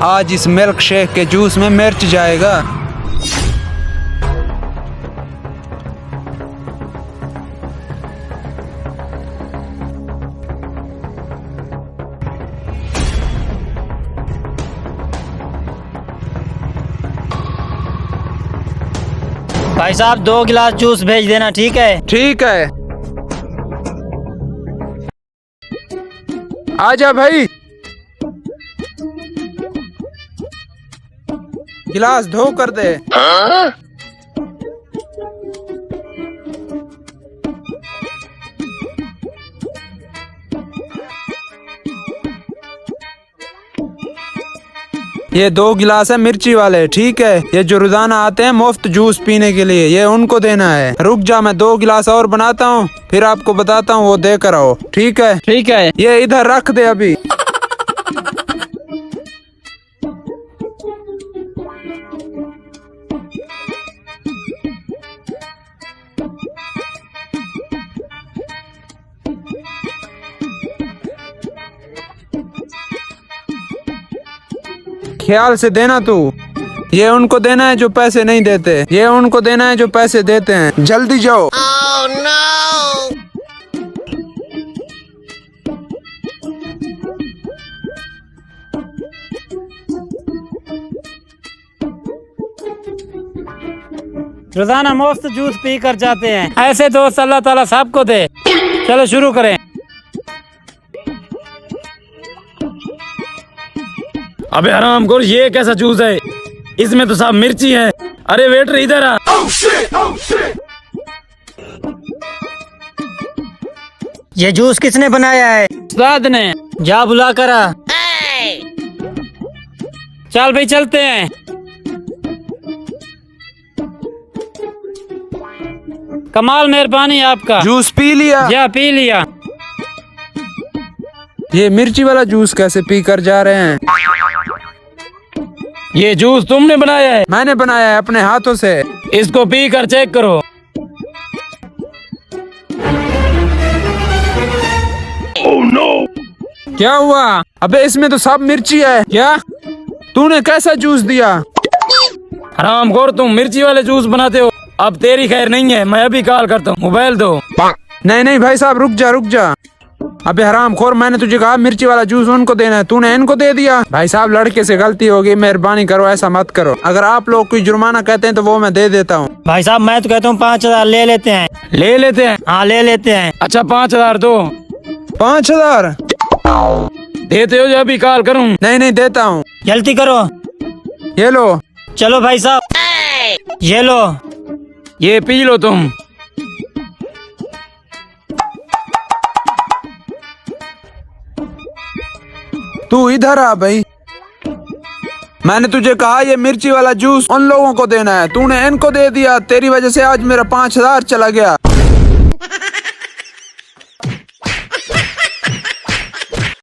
आज इस milk shake के जूस में मिर्च जाएगा। भाई साहब 2 गिलास जूस भेज देना, ठीक है? ठीक है, आजा भाई। गिलास धो कर दे। ये 2 गिलास है मिर्ची वाले, ठीक है? ये जो रोजाना आते हैं मुफ्त जूस पीने के लिए, ये उनको देना है। रुक जा, मैं 2 गिलास और बनाता हूँ, फिर आपको बताता हूँ, वो दे कर आओ, ठीक है? ठीक है। ये इधर रख दे अभी। ख्याल से देना तू। ये उनको देना है जो पैसे नहीं देते, ये उनको देना है जो पैसे देते हैं। जल्दी जाओ। Oh no! रोजाना मुफ्त जूस पी कर जाते हैं, ऐसे दोस्त अल्लाह ताला सबको दे। चलो शुरू करें। अबे हरामखोर, ये कैसा जूस है? इसमें तो साफ मिर्ची है। अरे वेटर इधर आ। ये जूस किसने बनाया है? उस्ताद ने। जा बुला कर आ। Hey! चल भाई चलते हैं। कमाल मेहरबानी आपका। जूस पी लिया? जा पी लिया। ये मिर्ची वाला जूस कैसे पी कर जा रहे हैं? ये जूस तुमने बनाया है? मैंने बनाया है अपने हाथों से। इसको पी कर चेक करो। क्या हुआ? अबे इसमें तो सब मिर्ची है। क्या तूने कैसा जूस दिया? हरामखोर, तुम मिर्ची वाले जूस बनाते हो। अब तेरी खैर नहीं है, मैं अभी कॉल करता हूँ। मोबाइल दो। नहीं नहीं भाई साहब, रुक जा रुक जा। अबे हरामखोर, मैंने तुझे कहा मिर्ची वाला जूस उनको देना है, तूने इनको दे दिया। भाई साहब, लड़के से गलती होगी, मेहरबानी करो, ऐसा मत करो। अगर आप लोग कोई जुर्माना कहते हैं तो वो मैं दे देता हूँ। भाई साहब मैं तो कहता हूँ 5000 ले लेते हैं। ले लेते हैं? हाँ ले लेते हैं। अच्छा 5000 दो। 5000 देते हो या अभी कॉल करूँ? नहीं नहीं, देता हूँ। जल्दी करो। ये लो। चलो भाई साहब, ये लो। ये पी लो तुम। तू इधर आ भाई। मैंने तुझे कहा ये मिर्ची वाला जूस उन लोगों को देना है, तूने इनको दे दिया। तेरी वजह से आज मेरा 5000 चला गया।